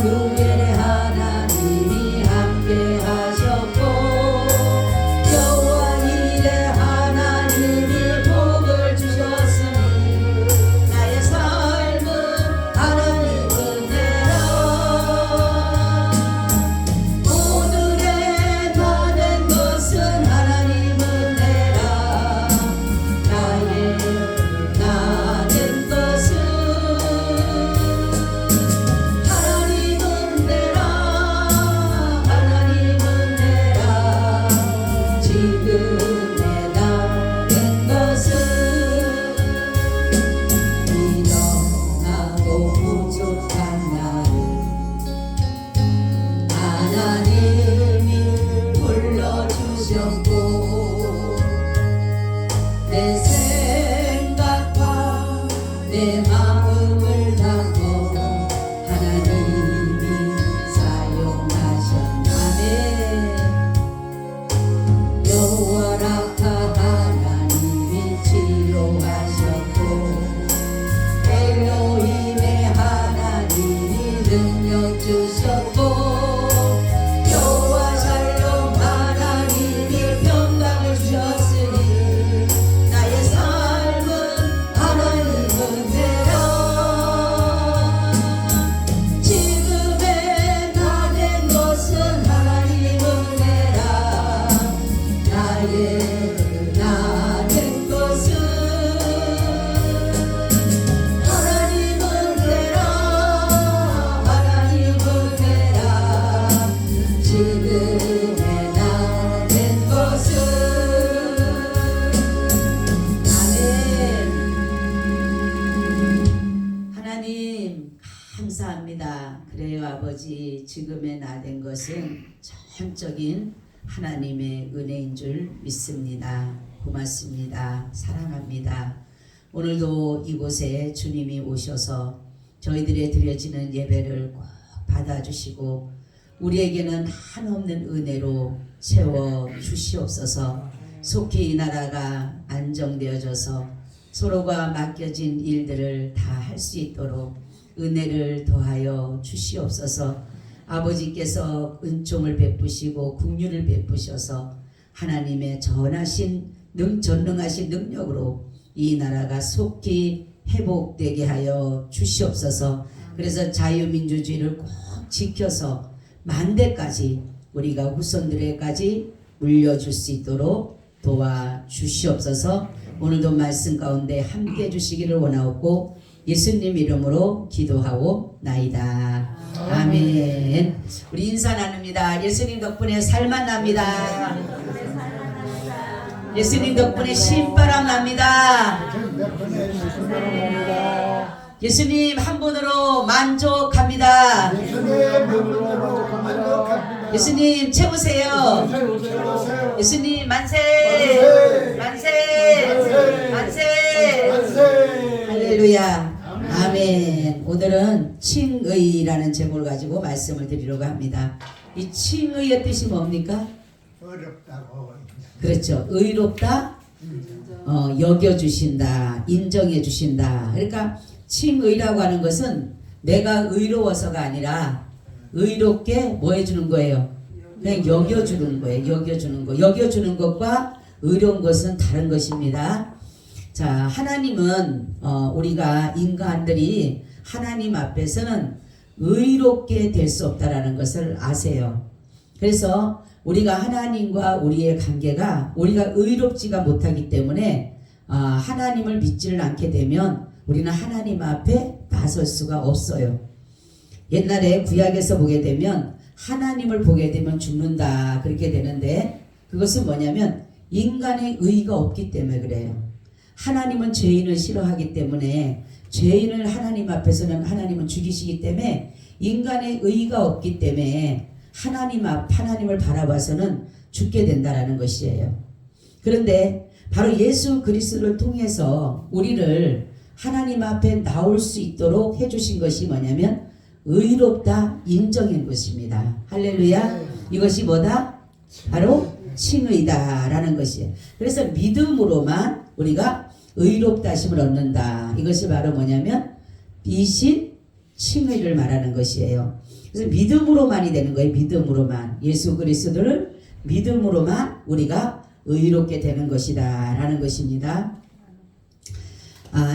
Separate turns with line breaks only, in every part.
이스라엘의 하나님이 함께 하셨고 여호와 이레 하나님이 복을 주셨으니 나의 삶은 하나님 은혜라 오늘의 나된 것은 하나님 은혜라 나의 나된 것은 하나님 은혜라 하나님 은혜라 지금의 나된 것은 미련하고 부족한 나를 하나님이 불러주셨고 내 생각과 내 마음을 담고 하나님이 사용하셨나네 여호와 라파 하나님이 치료하셨고 엘로힘의 하나님이 능력 주셨고 여호와 샬롬 하나님이 평강을 주셨으니 나의 삶은 하나님 은혜라 지금의 나된 것은 하나님 은혜라 나의 나된 것은 하나님 은혜라 하나님 은혜라 지금의 나된 것은 아멘. 하나님 감사합니다. 그래요 아버지 지금의 나된 것은 전적인 하나님의 은혜인 줄 믿습니다. 고맙습니다. 사랑합니다. 오늘도 이곳에 주님이 오셔서 저희들의 드려지는 예배를 꼭 받아주시고 우리에게는 한없는 은혜로 채워 주시옵소서. 속히 이 나라가 안정되어져서 서로가 맡겨진 일들을 다 할 수 있도록 은혜를 더하여 주시옵소서. 아버지께서 은총을 베푸시고 긍휼을 베푸셔서 하나님의 전능하신 능력으로 이 나라가 속히 회복되게 하여 주시옵소서. 그래서 자유민주주의를 꼭 지켜서 만대까지 우리가 후손들에까지 물려줄 수 있도록 도와주시옵소서. 오늘도 말씀 가운데 함께 해주시기를 원하옵고 예수님 이름으로 기도하고 나이다. 아멘. 우리 인사 나눕니다. 예수님 덕분에 살만 납니다. 예수님 덕분에 신바람 납니다. 예수님 한 분으로 만족합니다. 예수님 채우세요. 예수님 만세 만세 만세 할렐루야. 아멘. 오늘은 칭의라는 제목을 가지고 말씀을 드리려고 합니다. 이 칭의의 뜻이 뭡니까?
어렵다고.
그렇죠. 의롭다, 여겨주신다, 인정해주신다. 그러니까 칭의라고 하는 것은 내가 의로워서가 아니라 의롭게 뭐 해주는 거예요? 그냥 여겨주는 거예요. 여겨주는 거. 여겨주는 것과 의로운 것은 다른 것입니다. 자, 하나님은 우리가 인간들이 하나님 앞에서는 의롭게 될 수 없다라는 것을 아세요. 그래서 우리가 하나님과 우리의 관계가 우리가 의롭지가 못하기 때문에 하나님을 믿지를 않게 되면 우리는 하나님 앞에 나설 수가 없어요. 옛날에 구약에서 보게 되면 하나님을 보게 되면 죽는다 그렇게 되는데 그것은 뭐냐면 인간의 의의가 없기 때문에 그래요. 하나님은 죄인을 싫어하기 때문에 죄인을 하나님 앞에서는 하나님은 죽이시기 때문에 인간의 의의가 없기 때문에 하나님을 바라봐서는 죽게 된다라는 것이에요. 그런데 바로 예수 그리스도를 통해서 우리를 하나님 앞에 나올 수 있도록 해주신 것이 뭐냐면 의롭다 인정인 것입니다. 할렐루야. 이것이 뭐다? 바로 칭의다라는 것이에요. 그래서 믿음으로만 우리가 의롭다 하심을 얻는다. 이것이 바로 뭐냐면 이신 칭의를 말하는 것이에요. 그래서 믿음으로만이 되는 거예요. 믿음으로만. 예수 그리스도를 믿음으로만 우리가 의롭게 되는 것이다 라는 것입니다.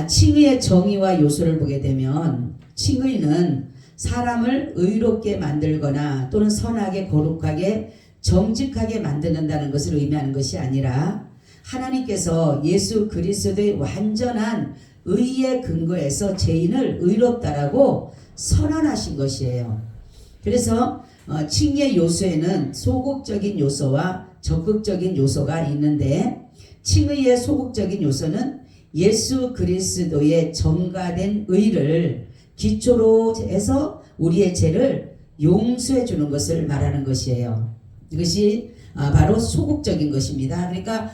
칭의의 정의와 요소를 보게 되면 칭의는 사람을 의롭게 만들거나 또는 선하게 거룩하게 정직하게 만드는다는 것을 의미하는 것이 아니라 하나님께서 예수 그리스도의 완전한 의의 근거에서 죄인을 의롭다라고 선언하신 것이에요. 그래서 칭의의 요소에는 소극적인 요소와 적극적인 요소가 있는데 칭의의 소극적인 요소는 예수 그리스도의 정가된 의를 기초로 해서 우리의 죄를 용서해 주는 것을 말하는 것이에요. 이것이 바로 소극적인 것입니다. 그러니까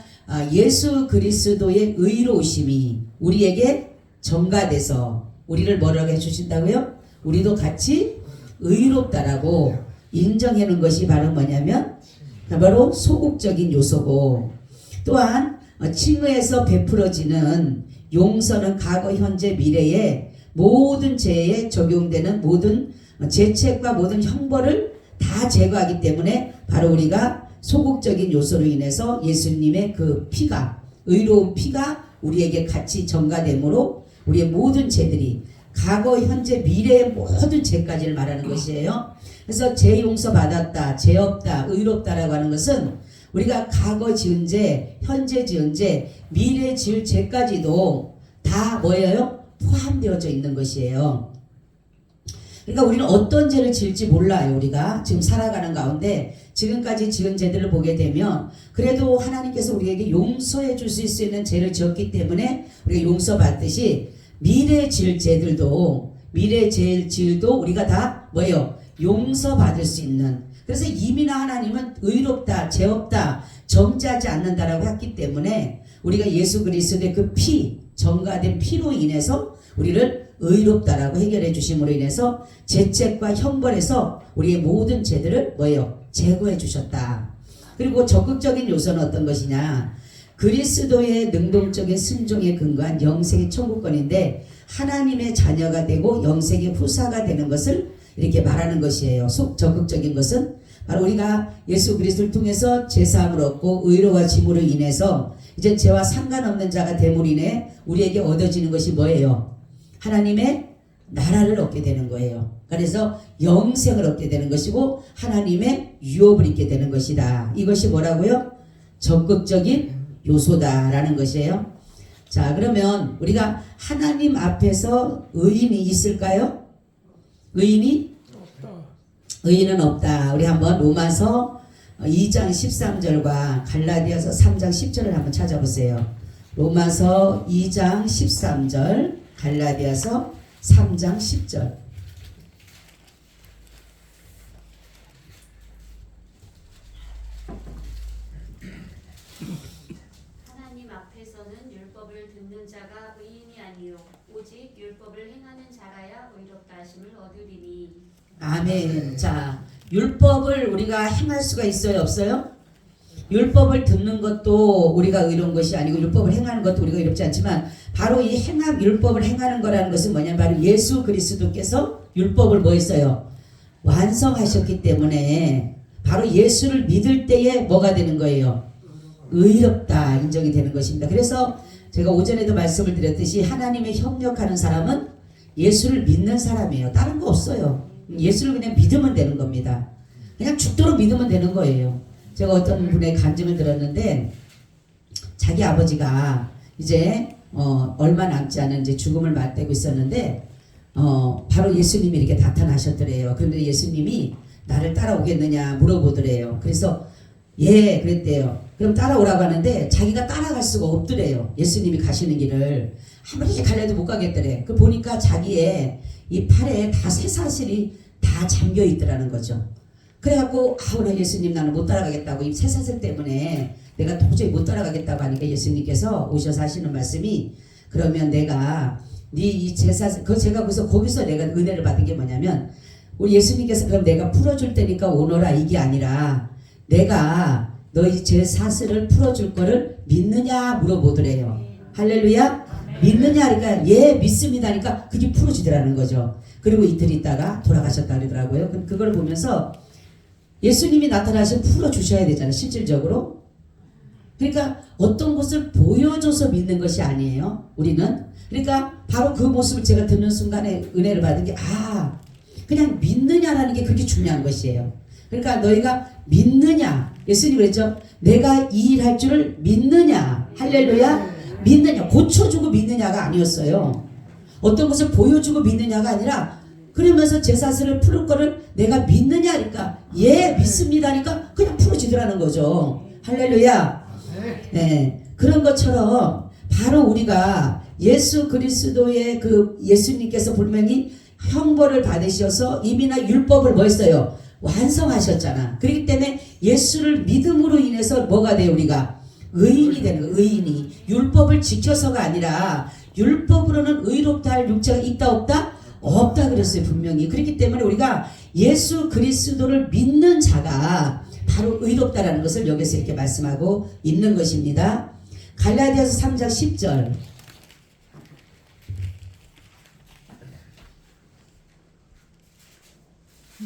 예수 그리스도의 의로우심이 우리에게 전가돼서 우리를 뭐라고 해주신다고요? 우리도 같이 의롭다라고 인정해 놓은 것이 바로 뭐냐면 바로 소극적인 요소고, 또한 칭의에서 베풀어지는 용서는 과거, 현재, 미래의 모든 죄에 적용되는 모든 죄책과 모든 형벌을 다 제거하기 때문에 바로 우리가 소극적인 요소로 인해서 예수님의 그 피가, 의로운 피가 우리에게 같이 전가되므로 우리의 모든 죄들이 과거, 현재, 미래의 모든 죄까지를 말하는 것이에요. 그래서 죄 용서 받았다, 죄 없다, 의롭다라고 하는 것은 우리가 과거 지은 죄, 현재 지은 죄, 미래 지을 죄까지도 다 뭐예요? 포함되어져 있는 것이에요. 그러니까 우리는 어떤 죄를 지을지 몰라요. 우리가 지금 살아가는 가운데 지금까지 지은 죄들을 보게 되면 그래도 하나님께서 우리에게 용서해 주실 수 있는 죄를 지었기 때문에 우리가 용서받듯이 미래 지을 죄들도, 미래 죄를 지을도 우리가 다 뭐예요? 용서받을 수 있는. 그래서 이미나 하나님은 의롭다, 죄 없다, 정죄하지 않는다라고 했기 때문에 우리가 예수 그리스도의 그 피, 정가된 피로 인해서 우리를 의롭다라고 해결해 주심으로 인해서 죄책과 형벌에서 우리의 모든 죄들을 뭐예요? 제거해 주셨다. 그리고 적극적인 요소는 어떤 것이냐? 그리스도의 능동적인 순종에 근거한 영생의 천국권인데 하나님의 자녀가 되고 영생의 후사가 되는 것을 이렇게 말하는 것이에요. 적극적인 것은 바로 우리가 예수 그리스도를 통해서 죄사함을 얻고 의로워짐으로 인해서 이제 죄와 상관없는 자가 됨으로 인해 우리에게 얻어지는 것이 뭐예요? 하나님의 나라를 얻게 되는 거예요. 그래서 영생을 얻게 되는 것이고 하나님의 유업을 입게 되는 것이다. 이것이 뭐라고요? 적극적인 요소다라는 것이에요. 자, 그러면 우리가 하나님 앞에서 의인이 있을까요? 의인은 없다. 우리 한번 로마서 2장 13절과 갈라디아서 3장 10절을 한번 찾아보세요. 로마서 2장 13절, 갈라디아서 3장 10절.
하나님 앞에서는 율법을 듣는 자가 의인이 아니요 오직 율법을 행하는 자라야 의롭다 하심을 얻으리니.
아멘. 자, 율법을 우리가 행할 수가 있어요, 없어요? 율법을 듣는 것도 우리가 의로운 것이 아니고 율법을 행하는 것도 우리가 의롭지 않지만 바로 이 율법을 행하는 거라는 것은 뭐냐면 바로 예수 그리스도께서 율법을 뭐 했어요? 완성하셨기 때문에 바로 예수를 믿을 때에 뭐가 되는 거예요? 의롭다 인정이 되는 것입니다. 그래서 제가 오전에도 말씀을 드렸듯이 하나님의 협력하는 사람은 예수를 믿는 사람이에요. 다른 거 없어요. 예수를 그냥 믿으면 되는 겁니다. 그냥 죽도록 믿으면 되는 거예요. 제가 어떤 분의 간증을 들었는데 자기 아버지가 이제 얼마 남지 않은 이제 죽음을 맞대고 있었는데 바로 예수님이 이렇게 나타나셨더래요. 그런데 예수님이 나를 따라오겠느냐 물어보더래요. 그래서 예 그랬대요. 그럼 따라오라고 하는데 자기가 따라갈 수가 없더래요. 예수님이 가시는 길을 아무리 갈래도 못 가겠더래. 그 보니까 자기의 이 팔에 다 쇠사슬이 다 잠겨 있더라는 거죠. 그래갖고 오늘 예수님 나는 못 따라가겠다고 이 쇠사슬 때문에 내가 도저히 못 따라가겠다고 하니까 예수님께서 오셔서 하시는 말씀이 그러면 내가 네 이 쇠사슬 제가 거기서 내가 은혜를 받은 게 뭐냐면 우리 예수님께서 그럼 내가 풀어줄 테니까 오너라 이게 아니라 내가 너희 쇠사슬을 풀어줄 거를 믿느냐 물어보더래요. 할렐루야. 믿느냐 그러니까 예 믿습니다니까 그게 풀어지더라는 거죠. 그리고 이틀 있다가 돌아가셨다 그러더라고요. 그걸 보면서 예수님이 나타나시면 풀어주셔야 되잖아요. 실질적으로. 그러니까 어떤 것을 보여줘서 믿는 것이 아니에요. 우리는. 그러니까 바로 그 모습을 제가 듣는 순간에 은혜를 받은 게 그냥 믿느냐라는 게 그렇게 중요한 것이에요. 그러니까 너희가 믿느냐. 예수님이 그랬죠. 내가 이 일 할 줄을 믿느냐. 할렐루야. 믿느냐. 고쳐주고 믿느냐가 아니었어요. 어떤 것을 보여주고 믿느냐가 아니라 그러면서 제사슬을 풀을 거를 내가 믿느냐 하니까 예 믿습니다니까 그냥 풀어지더라는 거죠. 할렐루야. 네, 그런 것처럼 바로 우리가 예수 그리스도의 그 예수님께서 분명히 형벌을 받으셔서 이미나 율법을 뭐 했어요? 완성하셨잖아. 그렇기 때문에 예수를 믿음으로 인해서 뭐가 돼요? 우리가 의인이 되는 거예요. 의인이. 율법을 지켜서가 아니라 율법으로는 의롭다 할 육체가 있다 없다? 없다 그랬어요. 분명히. 그렇기 때문에 우리가 예수 그리스도를 믿는 자가 바로 의롭다라는 것을 여기서 이렇게 말씀하고 있는 것입니다. 갈라디아서 3장 10절.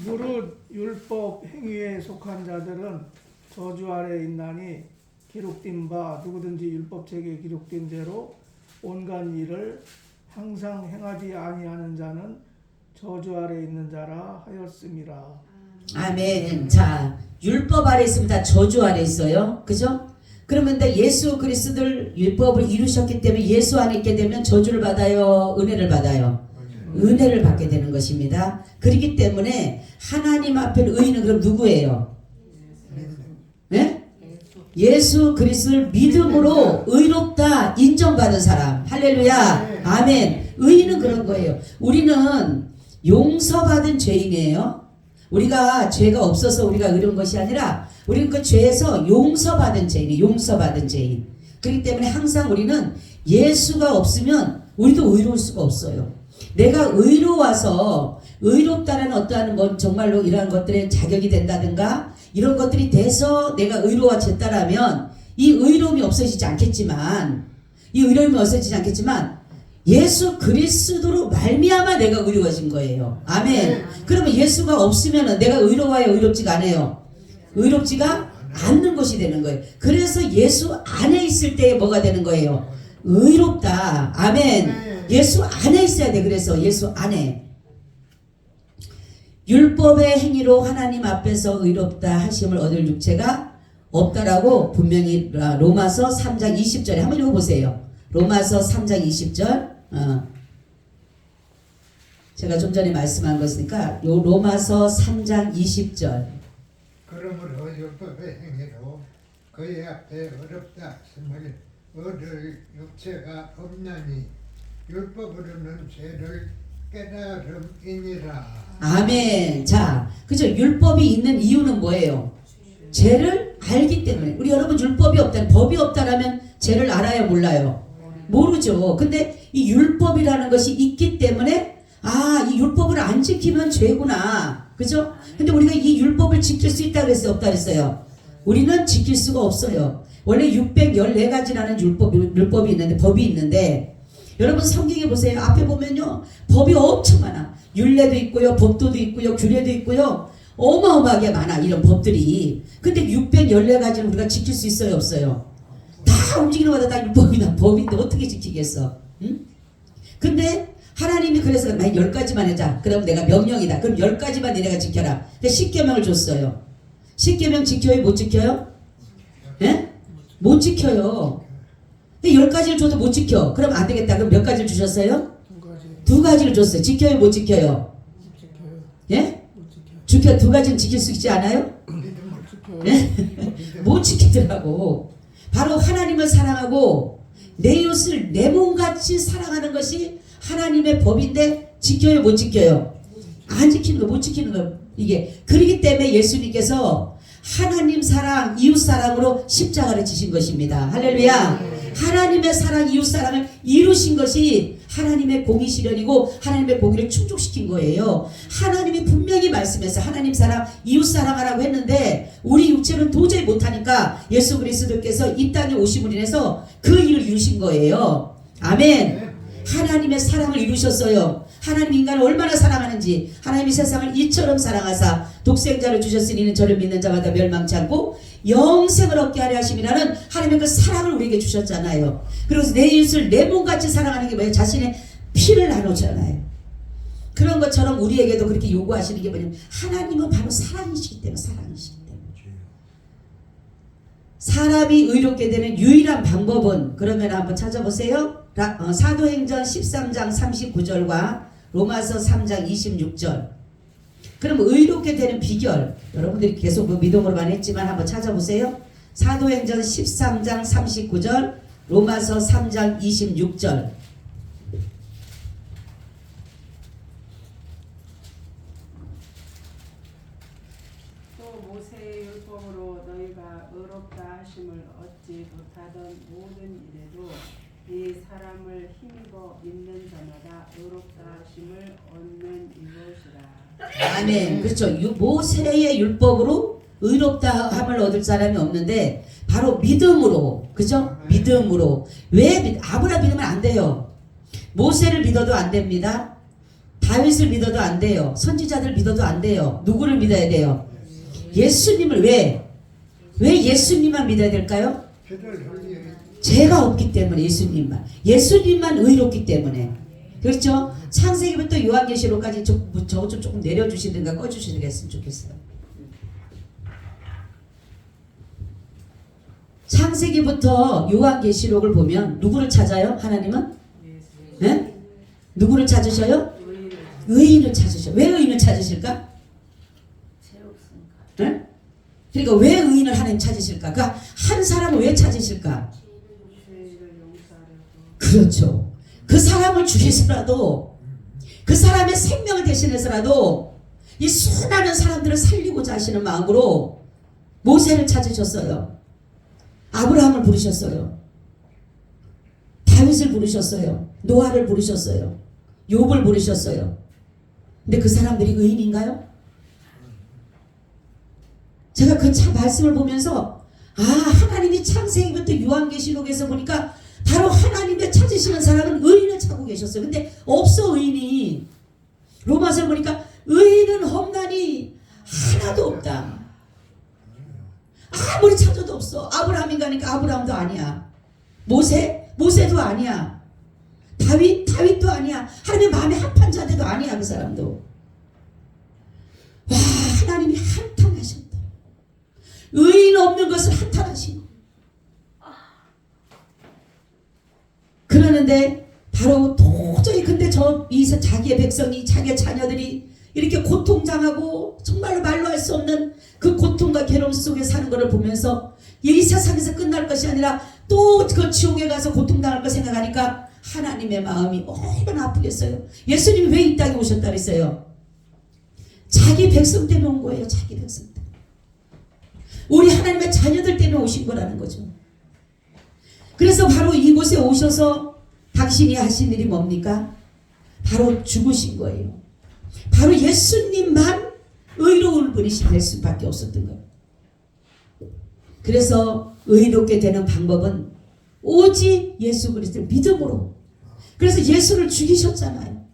무릇 율법 행위에 속한 자들은 저주 아래 있나니 기록된 바 누구든지 율법책에 기록된 대로 온갖 일을 항상 행하지 아니하는 자는 저주 아래 있는 자라 하였음이라.
아멘. 자, 율법 아래 있으면 다 저주 아래 있어요. 그죠? 그러면 예수 그리스도를 율법을 이루셨기 때문에 예수 안에 있게 되면 저주를 받아요? 은혜를 받아요? 은혜를 받게 되는 것입니다. 그렇기 때문에 하나님 앞에 의인은 그럼 누구예요? 네? 예수 그리스도를 믿음으로 의롭다 인정받은 사람. 할렐루야. 아멘. 의인은 그런 거예요. 우리는 용서받은 죄인이에요. 우리가 죄가 없어서 우리가 의로운 것이 아니라 우리는 그 죄에서 용서받은 죄인이에요. 용서받은 죄인. 그렇기 때문에 항상 우리는 예수가 없으면 우리도 의로울 수가 없어요. 내가 의로워서 의롭다는 어떠한 뭐 정말로 이러한 것들에 자격이 된다든가 이런 것들이 돼서 내가 의로워졌다라면 이 의로움이 없어지지 않겠지만 예수 그리스도로 말미암아 내가 의로워진 거예요. 아멘. 그러면 예수가 없으면 내가 의로워야 의롭지가 않아요. 의롭지가 않는 것이 되는 거예요. 그래서 예수 안에 있을 때에 뭐가 되는 거예요? 의롭다. 아멘. 예수 안에 있어야 돼. 그래서 예수 안에. 율법의 행위로 하나님 앞에서 의롭다 하심을 얻을 육체가 없다라고 분명히 로마서 3장 20절에 한번 읽어보세요. 로마서 3장 20절. 제가 좀 전에 말씀한 것이니까 요 로마서 3장 20절.
그러므로 율법의 행위로 그의 앞에 어렵다 하심을 얻을 육체가 없나니 율법으로는 죄를 깨달음이니라.
아멘. 자, 그죠? 율법이 있는 이유는 뭐예요? 죄를 알기 때문에. 우리 여러분 율법이 없다면 법이 없다라면 죄를 알아요, 몰라요? 모르죠. 근데 이 율법이라는 것이 있기 때문에 이 율법을 안 지키면 죄구나. 그죠? 근데 우리가 이 율법을 지킬 수 있다 그랬어요? 없다 그랬어요? 우리는 지킬 수가 없어요. 원래 614가지라는 율법이 있는데 법이 있는데 여러분 성경에 보세요. 앞에 보면요. 법이 엄청 많아. 율례도 있고요. 법도도 있고요. 규례도 있고요. 어마어마하게 많아. 이런 법들이. 근데 614가지는 우리가 지킬 수 있어요? 없어요? 다 움직이는 거다 다 율법이나 법인데 어떻게 지키겠어? 응? 근데 하나님이 그래서 만약 10가지만 하자. 그럼 내가 명령이다. 그럼 10가지만 너네가 지켜라. 10계명을 줬어요. 10계명 지켜요? 못 지켜요? 예? 못 지켜요. 10가지를 줘도 못 지켜. 그럼 안 되겠다. 그럼 몇 가지를 주셨어요? 2가지를 줬어요. 지켜요? 못 지켜요? 예? 지켜 2가지는 지킬 수 있지 않아요? 예? 못 지키더라고. 바로 하나님을 사랑하고 내 이웃을 내 몸같이 사랑하는 것이 하나님의 법인데 지켜요? 못 지켜요? 안 지키는 거, 못 지키는 거. 이게 그렇기 때문에 예수님께서 하나님 사랑, 이웃 사랑으로 십자가를 지신 것입니다. 할렐루야. 하나님의 사랑, 이웃 사랑을 이루신 것이 하나님의 공의 실현이고 하나님의 공의를 충족시킨 거예요. 하나님이 분명히 말씀해서 하나님 사랑, 이웃 사랑하라고 했는데 우리 육체는 도저히 못하니까 예수 그리스도께서 이 땅에 오심으로 인해서 그 일을 이루신 거예요. 아멘. 하나님의 사랑을 이루셨어요. 하나님 인간을 얼마나 사랑하는지. 하나님이 세상을 이처럼 사랑하사 독생자를 주셨으니 이는 저를 믿는 자마다 멸망치 않고 영생을 얻게 하려 하심이라는 하나님의 그 사랑을 우리에게 주셨잖아요. 그래서 내 이웃을 내 몸같이 사랑하는 게 뭐예요? 자신의 피를 나누잖아요. 그런 것처럼 우리에게도 그렇게 요구하시는 게 뭐냐면 하나님은 바로 사랑이시기 때문에 사랑이시기 때문에 사람이 의롭게 되는 유일한 방법은 그러면 한번 찾아보세요. 사도행전 13장 39절과 로마서 3장 26절. 그럼 의롭게 되는 비결 여러분들이 계속 그 미동으로만 했지만 한번 찾아보세요. 사도행전 13장 39절 로마서 3장 26절.
또 모세의 율법으로 너희가 의롭다 하심을 얻지 못하던 모든 일에도 이 사람을 힘입어 믿는 자마다 의롭다 하심을 얻는 이것이라.
아멘. 그렇죠. 모세의 율법으로 의롭다 함을 얻을 사람이 없는데 바로 믿음으로. 그죠? 믿음으로. 왜 아브라함 믿으면 안 돼요. 모세를 믿어도 안 됩니다. 다윗을 믿어도 안 돼요. 선지자들 믿어도 안 돼요. 누구를 믿어야 돼요? 예수님을. 왜 예수님만 믿어야 될까요? 죄가 없기 때문에. 예수님만 의롭기 때문에. 그렇죠? 창세기부터 요한계시록까지 저거 좀 조금 내려주시든가 꺼주시겠으면 좋겠어요. 창세기부터 요한계시록을 보면 누구를 찾아요? 하나님은? 네? 누구를 찾으셔요? 의인을 찾으셔요. 왜 의인을 찾으실까? 네? 그러니까 왜 의인을 하나님 찾으실까? 그러니까 한 사람을 왜 찾으실까? 그렇죠. 그 사람을 죽이서라도 그 사람의 생명을 대신해서라도 이 수많은 사람들을 살리고자 하시는 마음으로 모세를 찾으셨어요. 아브라함을 부르셨어요. 다윗을 부르셨어요. 노아를 부르셨어요. 욥을 부르셨어요. 근데 그 사람들이 의인인가요? 제가 그 말씀을 보면서 하나님이 창세기부터 요한계시록에서 보니까 바로 하나님의 찾으시는 사람은 의인을 찾고 계셨어요. 근데 없어 의인이. 로마서를 보니까 의인은 험나니 하나도 없다. 아무리 찾아도 없어. 아브라함인가니까 아브라함도 아니야. 모세도 아니야. 다윗도 아니야. 하나님의 마음에 합한 자들도 아니야. 그 사람도. 와, 하나님이 한탄하셨다. 의인 없는 것을 한탄하시고. 그러는데 바로 도저히 근데 자기의 백성이 자기의 자녀들이 이렇게 고통당하고 정말로 말로 할 수 없는 그 고통과 괴로움 속에 사는 것을 보면서 이 세상에서 끝날 것이 아니라 또 그 지옥에 가서 고통당할 거 생각하니까 하나님의 마음이 얼마나 아프겠어요. 예수님이 왜 이 땅에 오셨다 그랬어요? 자기 백성 때문에 온 거예요. 자기 백성 때문에. 우리 하나님의 자녀들 때문에 오신 거라는 거죠. 그래서 바로 이곳에 오셔서 당신이 하신 일이 뭡니까? 바로 죽으신 거예요. 바로 예수님만 의로운 분이시 될 수밖에 없었던 거예요. 그래서 의롭게 되는 방법은 오직 예수 그리스도를 믿음으로. 그래서 예수를 죽이셨잖아요.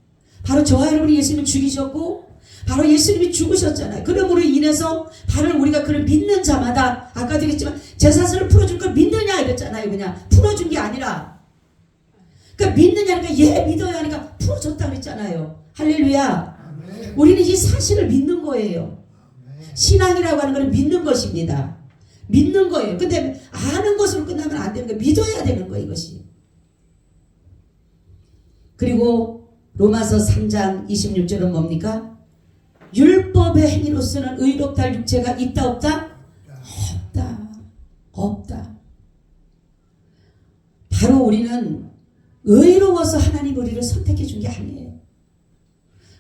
바로 저와 여러분이 예수님을 죽이셨고 바로 예수님이 죽으셨잖아요. 그러므로 인해서 바로 우리가 그를 믿는 자마다 아까도 얘기했지만 제사슬을 풀어줄 걸 믿느냐 이랬잖아요. 그냥 풀어준 게 아니라 그러니까 믿느냐니까 믿어야 하니까 풀어줬다 그랬잖아요. 할렐루야. 우리는 이 사실을 믿는 거예요. 신앙이라고 하는 것은 믿는 것입니다. 믿는 거예요. 근데 아는 것으로 끝나면 안 되는 거예요. 믿어야 되는 거예요. 이것이. 그리고 로마서 3장 26절은 뭡니까? 율법의 행위로서는 의롭다 할 육체가 있다 없다? 없다. 바로 우리는 의로워서 하나님 우리를 선택해 준 게 아니에요.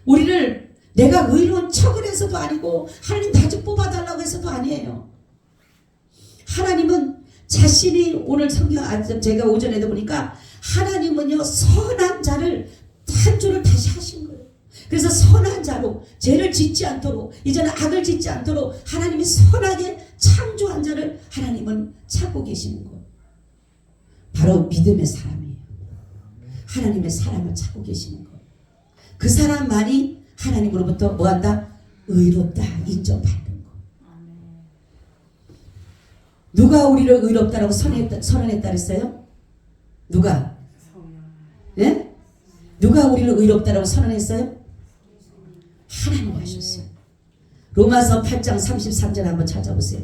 우리를 내가 의로운 척을 해서도 아니고 하나님 나 좀 뽑아달라고 해서도 아니에요. 하나님은 자신이 오늘 성경 제가 오전에도 보니까 하나님은요 선한 자를 창조를 다시 하신 거예요. 그래서 선한 자로 죄를 짓지 않도록 이제는 악을 짓지 않도록 하나님이 선하게 창조한 자를 하나님은 찾고 계시는 거예요. 바로 믿음의 사람이에요. 하나님의 사람을 찾고 계시는 거예요. 그 사람만이 하나님으로부터 뭐한다? 의롭다 인정받는 거. 누가 우리를 의롭다라고 선언했다 그랬어요? 누가? 예? 누가 우리를 의롭다라고 선언했어요? 하나님 하셨어요. 로마서 8장 33절 한번 찾아보세요.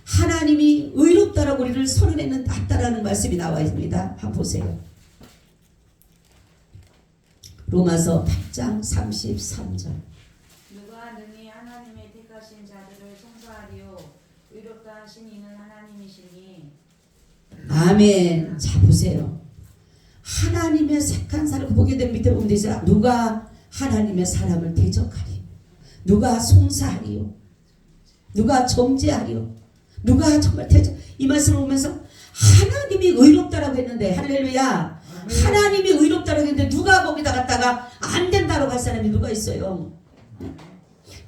하나님이 의롭다라고 우리를 선언했다라는 말씀이 나와 있습니다. 한번 보세요. 로마서 8장 33절.
누가 능히 하나님의 택하신 자들을 송사하리요 의롭다 하신 이는 하나님이시니.
아멘. 자 보세요. 하나님의 택한 사람을 보게 되면 밑에 보면 되죠. 누가 하나님의 사람을 대적하리, 누가 송사하리요, 누가 정죄하리요, 누가 정말 대적. 이 말씀을 보면서 하나님이 의롭다라고 했는데, 할렐루야, 하나님이 의롭다라고 했는데 누가 거기다 갔다가 안 된다고 할 사람이 누가 있어요?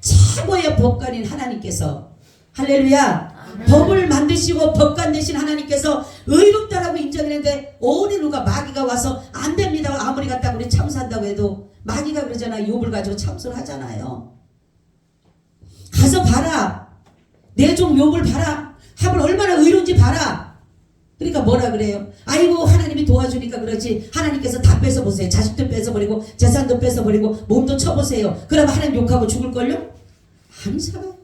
최고의 법관인 하나님께서, 할렐루야, 법을 만드시고 법관 되신 하나님께서 의롭다라고 인정했는데 어느 누가 마귀가 와서 안 됩니다. 아무리 갖다가 우리 참수한다고 해도 마귀가 그러잖아요. 욥을 가지고 참수를 하잖아요. 가서 봐라. 내 종 욥을 봐라. 합을 얼마나 의로운지 봐라. 그러니까 뭐라 그래요? 아이고 하나님이 도와주니까 그렇지. 하나님께서 다 뺏어보세요. 자식도 뺏어버리고 재산도 뺏어버리고 몸도 쳐보세요. 그러면 하나님 욕하고 죽을걸요? 안 살아요.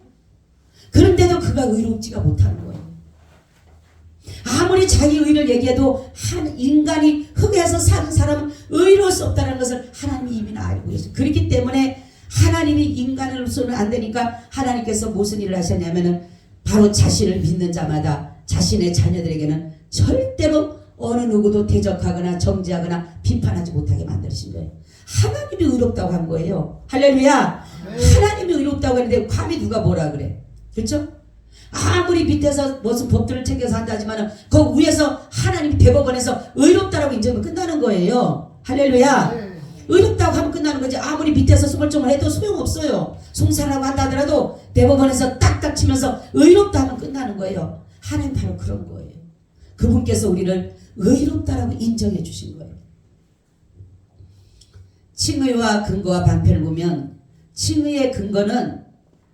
그런데도 그가 의롭지가 못하는 거예요. 아무리 자기 의를 얘기해도 한 인간이 흙에서 사는 사람은 의로울 수 없다는 것을 하나님이 이미 알고 계세요. 그렇기 때문에 하나님이 인간으로서는 안 되니까 하나님께서 무슨 일을 하셨냐면은 바로 자신을 믿는 자마다 자신의 자녀들에게는 절대로 어느 누구도 대적하거나 정죄하거나 비판하지 못하게 만드신 거예요. 하나님이 의롭다고 한 거예요. 할렐루야. 하나님이 의롭다고 했는데 감히 누가 뭐라 그래? 그렇죠? 아무리 밑에서 무슨 법들을 챙겨서 한다지만은 그 위에서 하나님이 대법원에서 의롭다라고 인정하면 끝나는 거예요. 할렐루야. 의롭다고 하면 끝나는 거지. 아무리 밑에서 수벌정을 해도 소용없어요. 송사라고 한다 하더라도 대법원에서 딱딱 치면서 의롭다 하면 끝나는 거예요. 하나님 바로 그런 거예요. 그분께서 우리를 의롭다라고 인정해 주신 거예요. 칭의와 근거와 반편을 보면 칭의의 근거는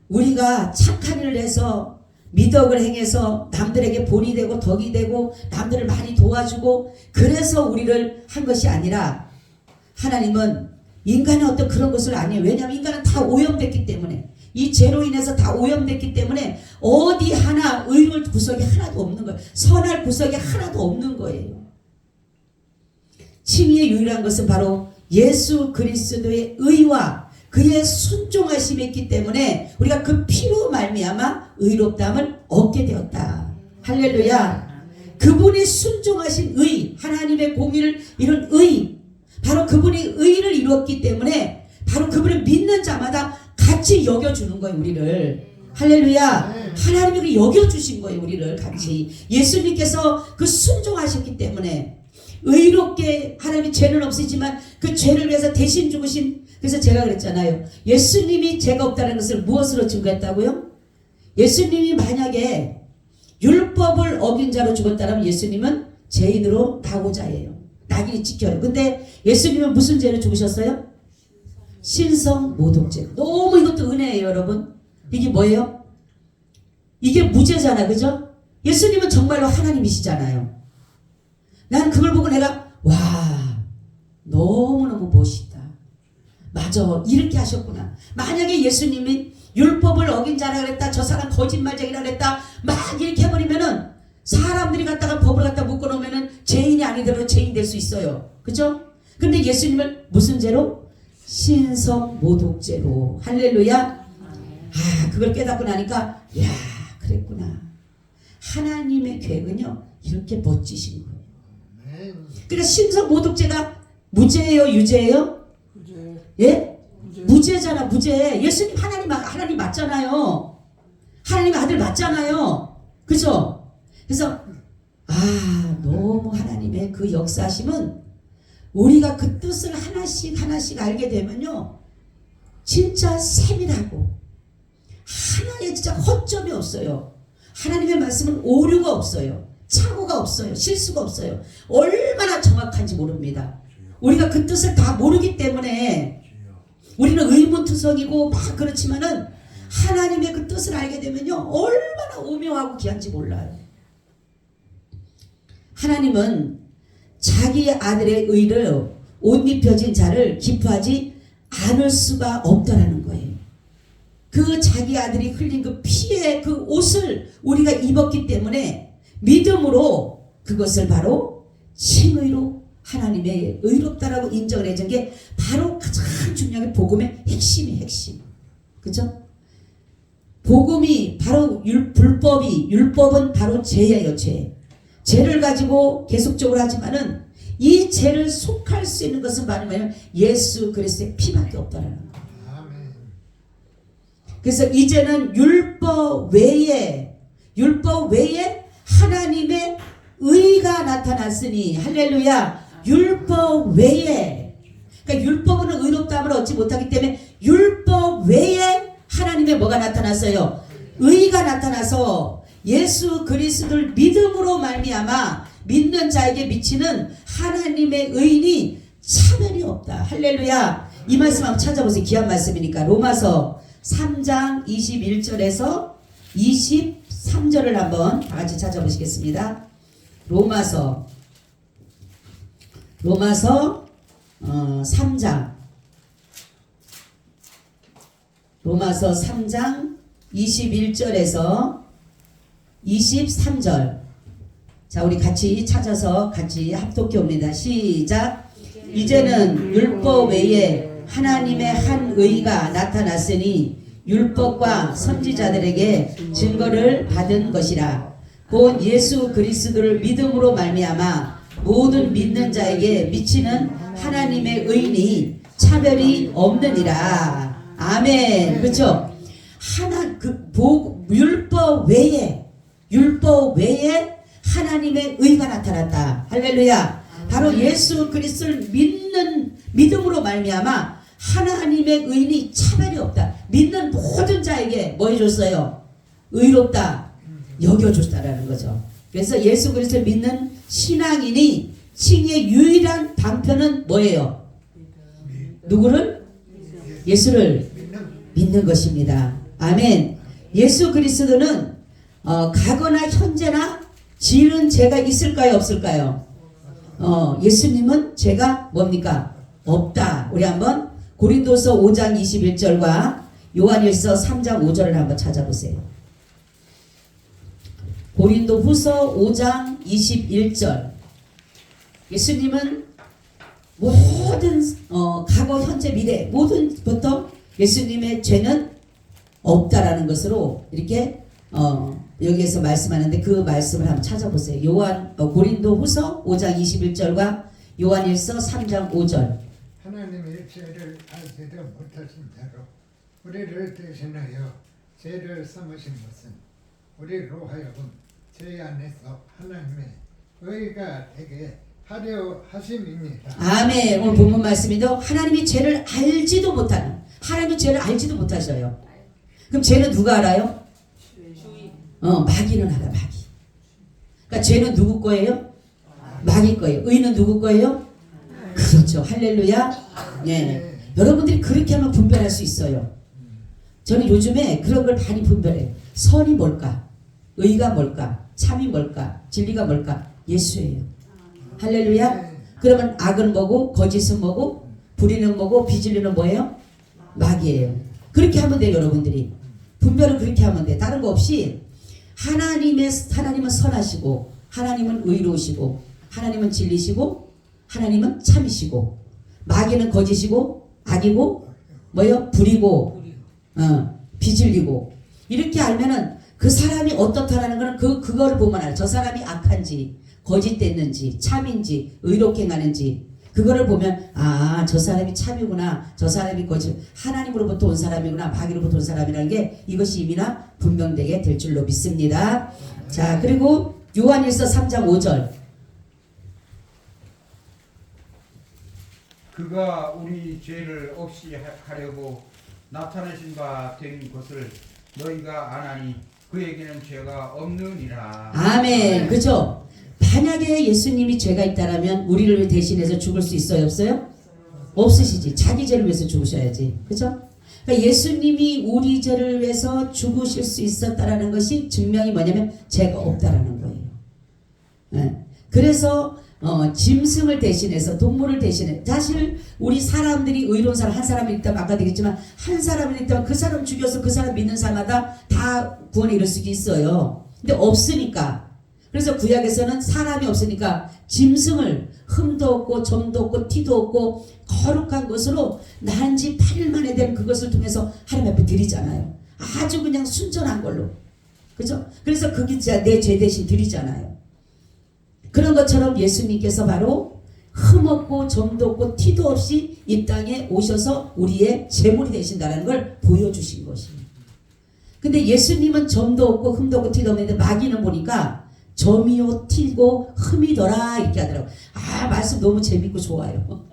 우리가 착한 일을 해서 미덕을 행해서 남들에게 본이 되고 덕이 되고 남들을 많이 도와주고 그래서 우리를 한 것이 아니라 하나님은 인간의 어떤 그런 것을 아니에요. 왜냐하면 인간은 다 오염됐기 때문에, 이 죄로 인해서 다 오염됐기 때문에 어디 하나 의로울 구석이 하나도 없는 거예요. 선할 구석이 하나도 없는 거예요. 칭의의 유일한 것은 바로 예수 그리스도의 의와 그의 순종하심이 있기 때문에 우리가 그 피로 말미암아 의롭다함을 얻게 되었다. 할렐루야. 그분이 순종하신 의, 하나님의 공의를 이룬 의, 바로 그분이 의를 이루었기 때문에 바로 그분을 믿는 자마다 같이 여겨주는 거예요. 우리를. 할렐루야. 하나님이 여겨주신 거예요. 우리를 같이. 예수님께서 그 순종하셨기 때문에 의롭게 하나님이 죄는 없으시지만 그 죄를 위해서 대신 죽으신. 그래서 제가 그랬잖아요. 예수님이 죄가 없다는 것을 무엇으로 증거했다고요? 예수님이 만약에 율법을 어긴 자로 죽었다면 예수님은 죄인으로 나오자예요. 낙인이 찍혀요. 근데 예수님은 무슨 죄로 죽으셨어요? 신성 모독죄. 너무 이것도 은혜예요, 여러분. 이게 뭐예요? 이게 무죄잖아, 그죠? 예수님은 정말로 하나님이시잖아요. 난 그걸 보고 내가 와, 너무너무 멋있다. 맞아, 이렇게 하셨구나. 만약에 예수님이 율법을 어긴 자라 그랬다, 저 사람 거짓말쟁이라 그랬다, 막 이렇게 해버리면은 사람들이 갖다가 법을 갖다 묶어놓으면은 죄인이 아니더라도 죄인 될 수 있어요. 그죠? 근데 예수님을 무슨 죄로? 신성 모독죄로. 할렐루야. 아, 그걸 깨닫고 나니까 야, 그랬구나. 하나님의 계획은요 이렇게 멋지신 거예요. 그러니까 신성 모독죄가 무죄예요, 유죄예요?
무죄.
예?
무죄.
무죄잖아, 무죄. 예수님 하나님 맞잖아요. 하나님의 아들 맞잖아요. 그죠? 그래서 너무 하나님의 그 역사심은 우리가 그 뜻을 하나씩 알게 되면요 진짜 세밀하고 하나에 진짜 허점이 없어요. 하나님의 말씀은 오류가 없어요. 착오가 없어요. 실수가 없어요. 얼마나 정확한지 모릅니다. 우리가 그 뜻을 다 모르기 때문에 우리는 의문투성이고 막 그렇지만은 하나님의 그 뜻을 알게 되면요 얼마나 오묘하고 귀한지 몰라요. 하나님은 자기 아들의 의를 옷 입혀진 자를 기뻐하지 않을 수가 없다라는 거예요. 그 자기 아들이 흘린 그 피의 그 옷을 우리가 입었기 때문에 믿음으로 그것을 바로 칭의로 하나님의 의롭다라고 인정을 해준 게 바로 가장 중요한 게 복음의 핵심이 핵심. 그죠? 복음이 바로 율법은 바로 죄예요, 죄. 죄를 가지고 계속적으로 하지만은 이 죄를 속할 수 있는 것은 바로 뭐냐면 예수 그리스도의 피밖에 없다라는 거예요.
아멘.
그래서 이제는 율법 외에 하나님의 의가 나타났으니 할렐루야. 율법 외에, 그러니까 율법은 의롭다함을 얻지 못하기 때문에 율법 외에 하나님의 뭐가 나타났어요? 의가 나타나서 예수 그리스도를 믿음으로 말미암아 믿는 자에게 미치는 하나님의 의인이 차별이 없다. 할렐루야. 이 말씀 한번 찾아보세요. 귀한 말씀이니까. 로마서 3장 21절에서 23절을 한번 다 같이 찾아보시겠습니다. 로마서 3장 로마서 3장 21절에서 23절. 자, 우리 같이 찾아서 같이 합독해 옵니다. 시작. 이제는 율법 외에 하나님의 한 의가 나타났으니 율법과 선지자들에게 증거를 받은 것이라. 곧 예수 그리스도를 믿음으로 말미암아 모든 믿는 자에게 미치는 하나님의 의인이 차별이 없느니라. 아멘. 그렇죠? 율법 외에 하나님의 의가 나타났다. 할렐루야. 바로 예수 그리스도를 믿음으로 말미암아 하나님의 의인이 차별이 없다. 믿는 모든 자에게 뭐 해줬어요? 의롭다 여겨줬다라는 거죠. 그래서 예수 그리스도를 믿는 신앙인이 칭의 유일한 방편은 뭐예요? 누구를? 예수를 믿는 것입니다. 아멘. 예수 그리스도는 과거나 현재나 지은 죄가 있을까요? 없을까요? 예수님은 죄가 뭡니까? 없다. 우리 한번 고린도서 5장 21절과 요한일서 3장 5절을 한번 찾아보세요. 고린도 후서 5장 21절. 예수님은 모든 과거 현재 미래 모든부터 예수님의 죄는 없다라는 것으로 이렇게 여기에서 말씀하는데 그 말씀을 한번 찾아보세요. 고린도 후서 5장 21절과 요한일서 3장 5절.
하나님의 죄를 알지도 못하신 자로 우리를 대신하여 죄를 삼으신 것은 우리로 하여금 죄 안에서 하나님의 의가 되게 하려 하심이니라.
아멘. 오늘 본문 말씀이도 하나님이 죄를 알지도 못하는, 하나님이 죄를 알지도 못하셔요. 그럼 죄는 누가 알아요? 마귀는 알아. 마귀. 그러니까 죄는 누구 거예요? 마귀 거예요. 의는 누구 거예요? 그렇죠. 할렐루야. 네. 여러분들이 그렇게 하면 분별할 수 있어요. 저는 요즘에 그런 걸 많이 분별해요. 선이 뭘까? 의가 뭘까? 참이 뭘까? 진리가 뭘까? 예수예요. 할렐루야. 그러면 악은 뭐고 거짓은 뭐고 불의는 뭐고 비진리는 뭐예요? 마귀예요. 그렇게 하면 돼요. 여러분들이 분별을 그렇게 하면 돼. 다른 거 없이 하나님은 선하시고 하나님은 의로우시고 하나님은 진리시고 하나님은 참이시고 마귀는 거짓이고 악이고 뭐예요? 불이고 비진리고. 이렇게 알면은 그 사람이 어떻다라는 거는 그거를 보면 알아요. 저 사람이 악한지 거짓됐는지 참인지 의롭게 행하는지 그거를 보면 저 사람이 참이구나 저 사람이 거짓 하나님으로부터 온 사람이구나 마귀로부터 온 사람이라는 게 이것이 이미나 분명되게 될 줄로 믿습니다. 자, 그리고 요한일서 3장 5절.
그가 우리 죄를 없이 하려고 나타내신 바 된 것을 너희가 아나니 그에게는 죄가 없느니라.
아멘. 그죠? 만약에 예수님이 죄가 있다라면 우리를 대신해서 죽을 수 있어요? 없어요? 없으시지. 자기 죄를 위해서 죽으셔야지. 그죠? 그러니까 예수님이 우리 죄를 위해서 죽으실 수 있었다라는 것이 증명이 뭐냐면 죄가 없다라는 거예요. 네. 그래서 짐승을 대신해서 동물을 대신해 사실 우리 사람들이 의로운 사람 한 사람이 있다면 아까 되겠지만 한 사람이 있다면 그 사람 죽여서 그 사람 믿는 사람마다 다 구원에 이룰 수 있어요. 근데 없으니까 그래서 구약에서는 사람이 없으니까 짐승을 흠도 없고 점도 없고 티도 없고 거룩한 것으로 난 지 8일 만에 된 그것을 통해서 하나님 앞에 드리잖아요. 아주 그냥 순전한 걸로. 그죠? 그래서 그게 진짜 내 죄 대신 드리잖아요. 그런 것처럼 예수님께서 바로 흠없고 점도 없고 티도 없이 이 땅에 오셔서 우리의 제물이 되신다는 걸 보여주신 것입니다. 근데 예수님은 점도 없고 흠도 없고 티도 없는데 마귀는 보니까 점이요 티고 흠이더라 이렇게 하더라고요. 아 말씀 너무 재밌고 좋아요.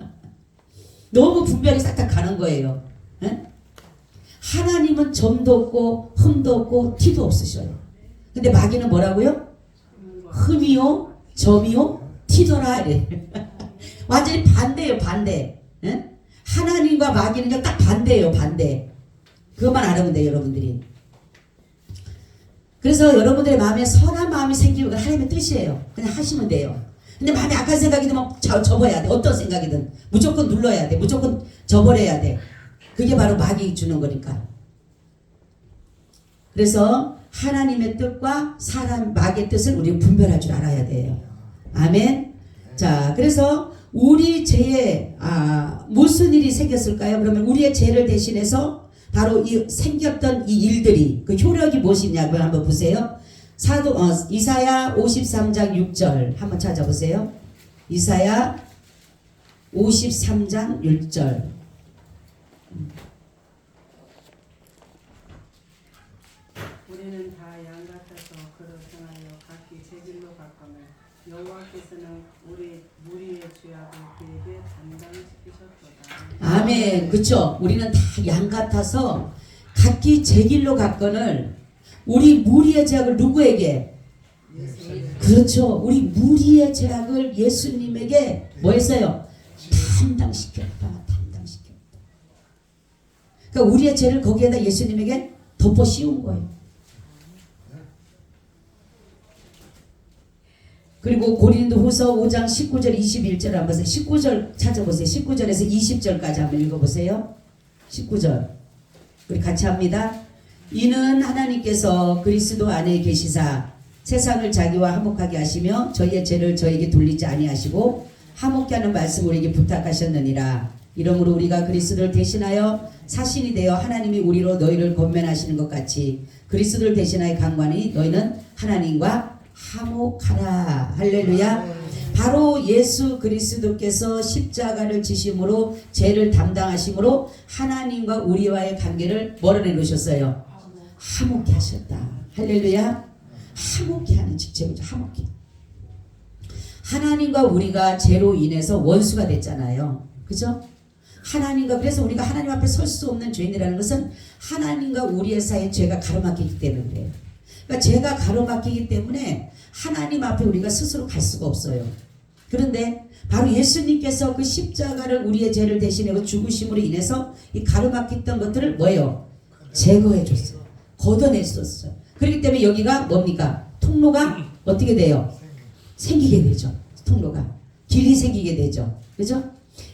너무 분별이 싹다 가는 거예요. 에? 하나님은 점도 없고 흠도 없고 티도 없으셔요. 근데 마귀는 뭐라고요? 흠이요 점이요 티더라 이래. 완전히 반대예요. 반대. 에? 하나님과 마귀는 딱 반대예요. 반대. 그것만 알아면 돼요. 여러분들이. 그래서 여러분들의 마음에 선한 마음이 생기는 건 하나님의 뜻이에요. 그냥 하시면 돼요. 근데 마음에 악한 생각이 들면 접어야 돼. 어떤 생각이든 무조건 눌러야 돼. 무조건 접어내야 돼. 그게 바로 마귀 주는 거니까. 그래서 하나님의 뜻과 사람 마귀의 뜻을 우리는 분별할 줄 알아야 돼요. 아멘. 자, 그래서 우리 죄에 무슨 일이 생겼을까요? 그러면 우리의 죄를 대신해서 바로 이 생겼던 이 일들이 그 효력이 무엇이냐고 한번 보세요. 이사야 53장 6절 한번 찾아보세요. 이사야 53장 6절.
우리는 다 양 같아서 그릇 행하여 각기 제 길로 갔거늘 여호와께서는 우리 무리의 죄악을 그에게 담당시키셨도다.
아멘. 그쵸? 우리는 다 양 같아서 각기 제 길로 갔거늘 우리 무리의 죄악을 누구에게? 그렇죠. 우리 무리의 죄악을 예수님에게 뭐 했어요? 담당시켰다. 그러니까 우리의 죄를 거기에다 예수님에게 덮어 씌운 거예요. 그리고 고린도후서 5장 19절 21절 한번 보세요. 19절 찾아보세요. 19절에서 20절까지 한번 읽어보세요. 19절 우리 같이 합니다. 이는 하나님께서 그리스도 안에 계시사 세상을 자기와 화목하게 하시며 저희의 죄를 저에게 돌리지 아니하시고 화목케 하는 말씀을 우리에게 부탁하셨느니라. 이러므로 우리가 그리스도를 대신하여 사신이 되어 하나님이 우리로 너희를 권면하시는 것 같이 그리스도를 대신하여 강구하니 너희는 하나님과 화목하라. 할렐루야. 바로 예수 그리스도께서 십자가를 지심으로 죄를 담당하심으로 하나님과 우리와의 관계를 뭐로 내놓으셨어요? 화목케 하셨다. 할렐루야. 화목케 하는 직책이죠. 화목케. 하나님과 우리가 죄로 인해서 원수가 됐잖아요. 그죠? 하나님과 그래서 우리가 하나님 앞에 설 수 없는 죄인이라는 것은 하나님과 우리의 사이에 죄가 가로막히기 때문에 그래요. 그러니까 죄가 가로막히기 때문에 하나님 앞에 우리가 스스로 갈 수가 없어요. 그런데 바로 예수님께서 그 십자가를 우리의 죄를 대신하고 죽으심으로 인해서 이 가로막혔던 것들을 뭐예요? 제거해 줬어요. 걷어내 줬어요. 그렇기 때문에 여기가 뭡니까? 통로가 어떻게 돼요? 생기게 되죠. 통로가. 길이 생기게 되죠. 그죠?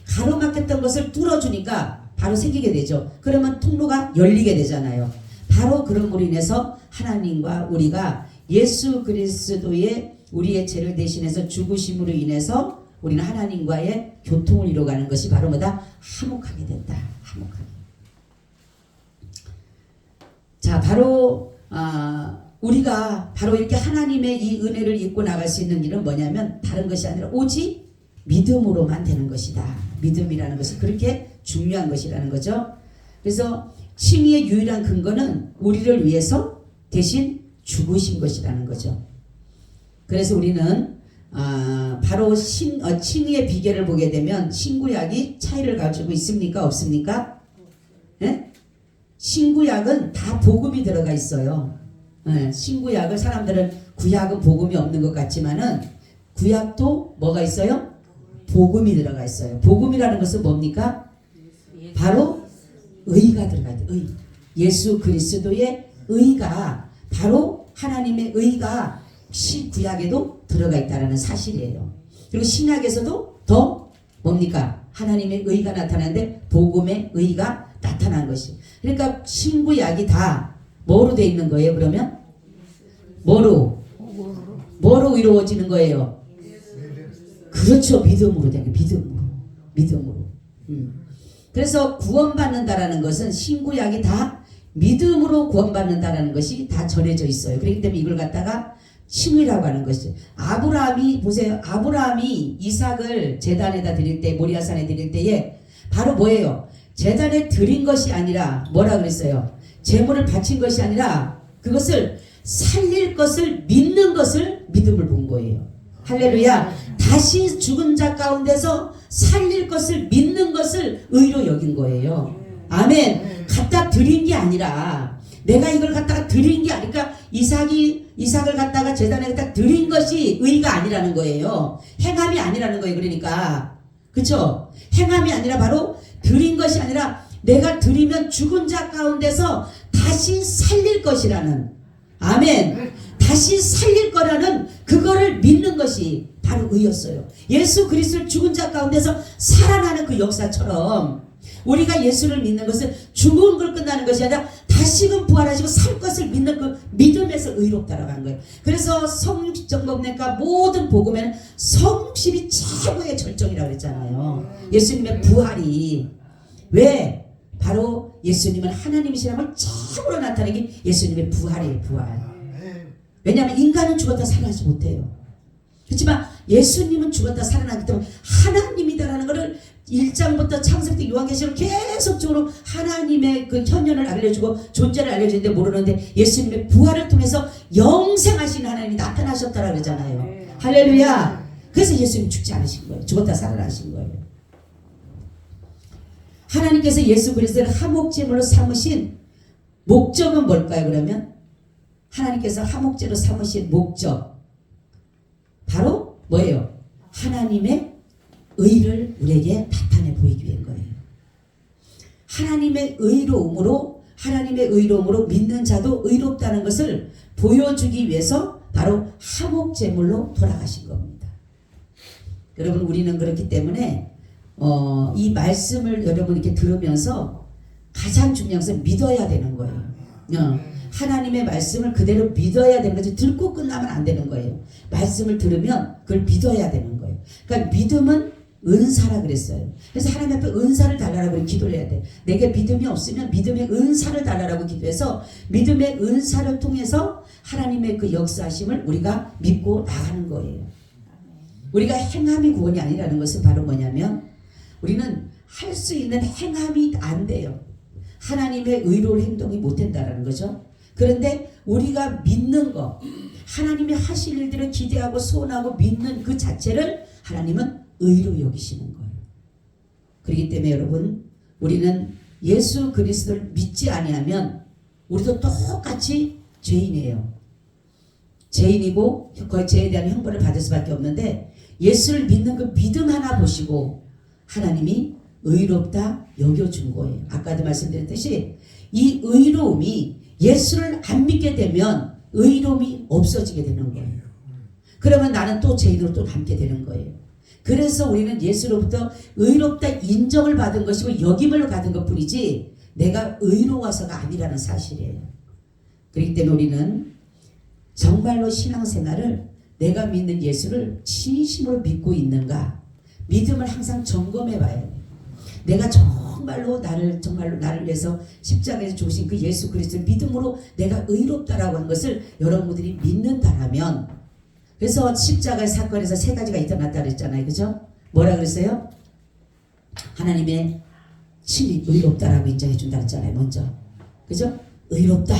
가로막혔던 것을 뚫어주니까 바로 생기게 되죠. 그러면 통로가 열리게 되잖아요. 바로 그럼으로 인해서 하나님과 우리가 예수 그리스도의 우리의 죄를 대신해서 죽으심으로 인해서 우리는 하나님과의 교통을 이루어가는 것이 바로 뭐다? 화목하게 된다. 화목하게. 자, 바로 우리가 바로 이렇게 하나님의 이 은혜를 입고 나갈 수 있는 일은 뭐냐면 다른 것이 아니라 오직 믿음으로만 되는 것이다. 믿음이라는 것이 그렇게 중요한 것이라는 거죠. 그래서 칭의의 유일한 근거는 우리를 위해서 대신 죽으신 것이라는 거죠. 그래서 우리는 바로 칭의의 비결을 보게 되면 신구약이 차이를 가지고 있습니까? 없습니까? 네? 신구약은 다 복음이 들어가 있어요. 네, 신구약을 사람들은 구약은 복음이 없는 것 같지만은 구약도 뭐가 있어요? 복음이 들어가 있어요. 복음이라는 것은 뭡니까? 바로 의가 들어가야 돼. 의. 예수 그리스도의 의가 바로 하나님의 의가 구약에도 들어가 있다는 사실이에요. 그리고 신약에서도 더 뭡니까? 하나님의 의가 나타나는데 복음의 의가 나타난 것이. 그러니까 신구약이 다 뭐로 돼 있는 거예요? 그러면 뭐로 의로워지는 거예요? 그렇죠. 믿음으로 되는 믿음으로. 그래서 구원받는다라는 것은 신구약이 다 믿음으로 구원받는다라는 것이 다 전해져 있어요. 그렇기 때문에 이걸 갖다가 칭의라고 하는 것이죠. 아브라함이 보세요. 아브라함이 이삭을 제단에다 드릴 때, 모리아산에 드릴 때에 바로 뭐예요? 제단에 드린 것이 아니라 뭐라 그랬어요? 제물을 바친 것이 아니라 그것을 살릴 것을 믿는 것을 믿음을 본 거예요. 할렐루야. 다시 죽은 자 가운데서 살릴 것을 믿는 것을 의로 여긴 거예요. 아멘. 갖다 드린 게 아니라 내가 이걸 갖다가 드린 게 아니라 이삭을 갖다가 제단에 갖다 드린 것이 의가 아니라는 거예요. 행함이 아니라는 거예요. 그러니까 그렇죠? 행함이 아니라 바로 드린 것이 아니라 내가 드리면 죽은 자 가운데서 다시 살릴 것이라는 아멘. 다시 살릴 거라는 그거를 믿는 것이 바로 의였어요. 예수 그리스도를 죽은 자 가운데서 살아나는 그 역사처럼 우리가 예수를 믿는 것은 죽은 걸 끝나는 것이 아니라 다시금 부활하시고 살 것을 믿는 그 믿음에서 의롭다라고 하는 거예요. 그래서 성육십 정법내가 모든 복음에는 성육십이 최고의 절정이라고 그랬잖아요. 예수님의 부활이 왜? 바로 예수님은 하나님이시라는 최고로 나타내는 게 예수님의 부활이에요. 부활. 왜냐하면 인간은 죽었다 살아나지 못해요. 그렇지만 예수님은 죽었다 살아나기 때문에 하나님이다라는 것을 1장부터 창세기 요한계시록 계속적으로 하나님의 그 현현을 알려주고 존재를 알려주는데 모르는데 예수님의 부활을 통해서 영생하신 하나님이 나타나셨다라고 그러잖아요. 할렐루야. 그래서 예수님 죽지 않으신 거예요. 죽었다 살아나신 거예요. 하나님께서 예수 그리스도를 화목제물로 삼으신 목적은 뭘까요? 그러면 하나님께서 화목제로 삼으신 목적 바로 뭐예요? 하나님의 의를 우리에게 나타내 보이기 위한 거예요. 하나님의 의로움으로 믿는 자도 의롭다는 것을 보여주기 위해서 바로 화목제물로 돌아가신 겁니다. 여러분 우리는 그렇기 때문에 이 말씀을 여러분 이렇게 들으면서 가장 중요한 것은 믿어야 되는 거예요. 하나님의 말씀을 그대로 믿어야 되는 거지 듣고 끝나면 안 되는 거예요. 말씀을 들으면 그걸 믿어야 되는 거예요. 그러니까 믿음은 은사라 그랬어요. 그래서 하나님 앞에 은사를 달라고 기도를 해야 돼. 내게 믿음이 없으면 믿음의 은사를 달라고 기도해서 믿음의 은사를 통해서 하나님의 그 역사하심을 우리가 믿고 나가는 거예요. 우리가 행함이 구원이 아니라는 것은 바로 뭐냐면 우리는 할 수 있는 행함이 안 돼요. 하나님의 의로운 행동이 못 된다는 거죠. 그런데 우리가 믿는 거 하나님이 하실 일들을 기대하고 소원하고 믿는 그 자체를 하나님은 의로 여기시는 거예요. 그렇기 때문에 여러분 우리는 예수 그리스도를 믿지 아니하면 우리도 똑같이 죄인이에요. 죄인이고 거의 죄에 대한 형벌을 받을 수밖에 없는데 예수를 믿는 그 믿음 하나 보시고 하나님이 의롭다 여겨준 거예요. 아까도 말씀드렸듯이 이 의로움이 예수를 안 믿게 되면 의로움이 없어지게 되는 거예요. 그러면 나는 또 죄인으로 또 남게 되는 거예요. 그래서 우리는 예수로부터 의롭다 인정을 받은 것이고 여김을 받은 것 뿐이지 내가 의로워서가 아니라는 사실이에요. 그렇기 때문에 우리는 정말로 신앙생활을 내가 믿는 예수를 진심으로 믿고 있는가 믿음을 항상 점검해 봐야 돼요. 내가 정말로 나를 위해서 십자가에서 죽으신 그 예수 그리스도를 믿음으로 내가 의롭다라고 하는 것을 여러분들이 믿는다라면 그래서 십자가의 사건에서 세 가지가 일어났다 그랬잖아요. 그죠? 뭐라 그랬어요? 하나님의 친히 의롭다라고 인정해 준다 그랬잖아요. 먼저. 그죠? 의롭다.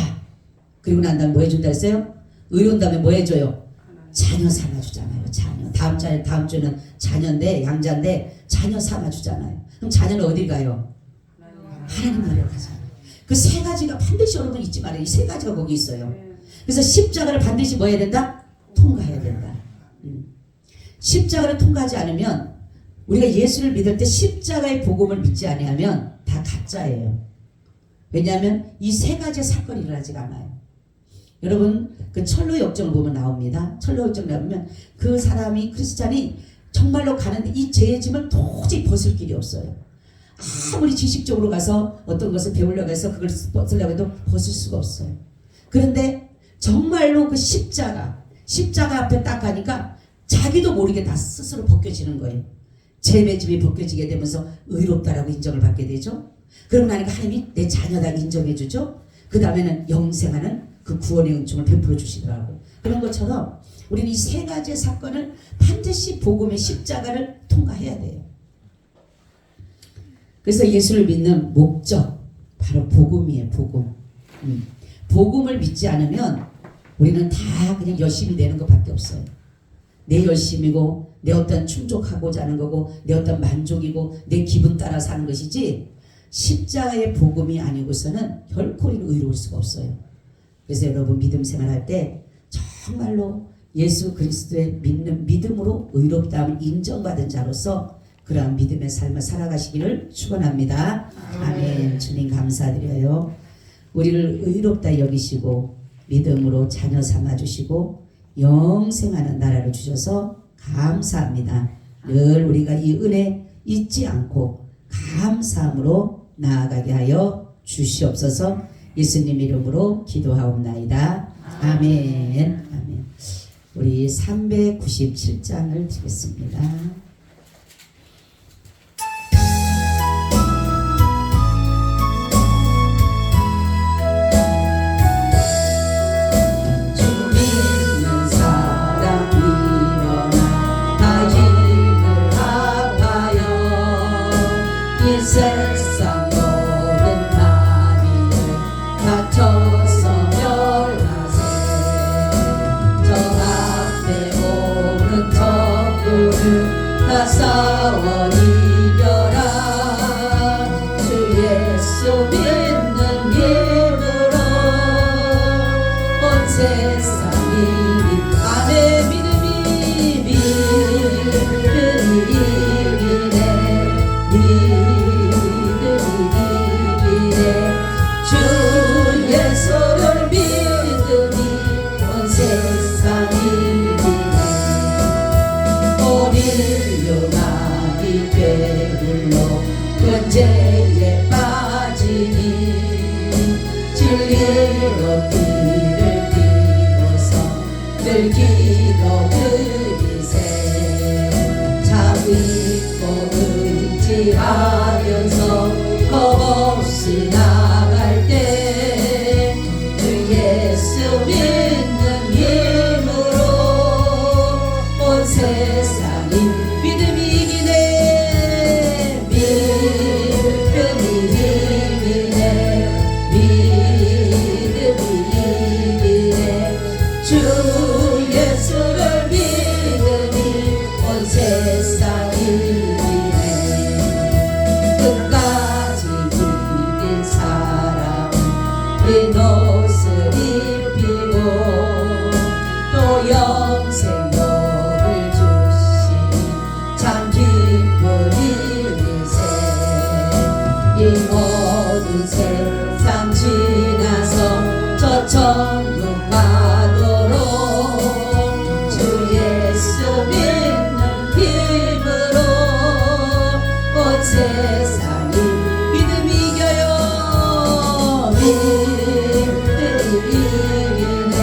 그리고 난 다음에 뭐 해준다 했어요? 의로운 다음에 뭐 해줘요? 자녀 삼아주잖아요. 자녀. 다음 주는 자녀인데 양자인데 자녀 삼아주잖아요. 그럼 자녀는 어디 가요? 하나님 나라로 가잖아요. 그 세 가지가 반드시 여러분 잊지 말아요. 이 세 가지가 거기 있어요. 그래서 십자가를 반드시 뭐 해야 된다? 통과해야 된다. 십자가를 통과하지 않으면 우리가 예수를 믿을 때 십자가의 복음을 믿지 아니하면 다 가짜예요. 왜냐하면 이 세 가지 사건이 일어나지가 않아요. 여러분 그 철로 역정을 보면 나옵니다. 철로 역정 나오면 그 사람이 크리스찬이 정말로 가는데 이 죄의 짐을 도저히 벗을 길이 없어요. 아무리 지식적으로 가서 어떤 것을 배우려고 해서 그걸 벗으려고 해도 벗을 수가 없어요. 그런데 정말로 그 십자가 앞에 딱 가니까 자기도 모르게 다 스스로 벗겨지는 거예요. 죄의 짐이 벗겨지게 되면서 의롭다라고 인정을 받게 되죠. 그러고 나니까 하나님이 내 자녀다 인정해 주죠. 그 다음에는 영생하는 그 구원의 은총을 베풀어 주시더라고. 그런 것처럼 우리는 이 세 가지의 사건을 반드시 복음의 십자가를 통과해야 돼요. 그래서 예수를 믿는 목적 바로 복음이에요. 복음. 복음을 믿지 않으면 우리는 다 그냥 열심히 내는 것밖에 없어요. 내 열심이고 내 어떤 충족하고자 하는 거고 내 어떤 만족이고 내 기분 따라 사는 것이지 십자가의 복음이 아니고서는 결코 우리는 의로울 수가 없어요. 그래서 여러분 믿음 생활할 때 정말로 예수 그리스도의 믿음으로 의롭다함을 인정받은 자로서 그러한 믿음의 삶을 살아가시기를 축원합니다. 아멘. 주님 감사드려요. 우리를 의롭다 여기시고 믿음으로 자녀 삼아주시고 영생하는 나라를 주셔서 감사합니다. 늘 우리가 이 은혜 잊지 않고 감사함으로 나아가게 하여 주시옵소서. 예수님 이름으로 기도하옵나이다. 아멘. 아멘. 우리 397장을 드리겠습니다.
세상 모든 마귀를 다쳐서 멸하세. 저 앞에 오는 적군을 다 싸워 이겨라. 주 예수 믿는 힘으로 온 세상이 아멘. 믿음이 주 예수를 믿으니 온 세상이 믿네. 오늘 용암이 되불러 근죄에 빠지니 진리로 길을 비워서 늘 기도 드리세. 자비고 의지하면서 겁없이 나갈 때 주 예수 믿는 힘으로 온 세상이 믿음이 이기네. 믿음이 이기네. 믿음이 이기네. 주 예수를 믿으니 온 세상이 이기네. 끝까지 이긴 사람 이 옷을 입히고 또 영생복을 주시니 참 기쁘리세. 이 모든 세상 지나서 저 천국 가도록 주 예수 믿는 힘으로 온 세상이 믿음이 이겨요. 믿음이 이기네.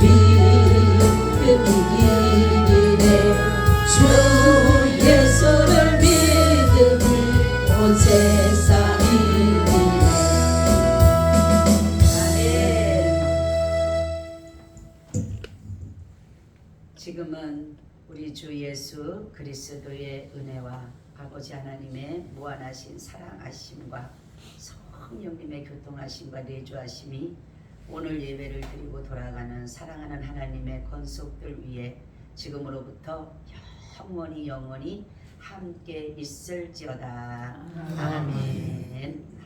믿음이 이기네. 주 예수를 믿으니 온 세상이 믿네.
지금은 우리 주 예수 그리스도의 은혜와 아버지 하나님의 무한하신 사랑하심과 성령님의 교통하심과 내주하심이 오늘 예배를 드리고 돌아가는 사랑하는 하나님의 건속들 위에 지금으로부터 영원히 함께 있을지어다. 아멘.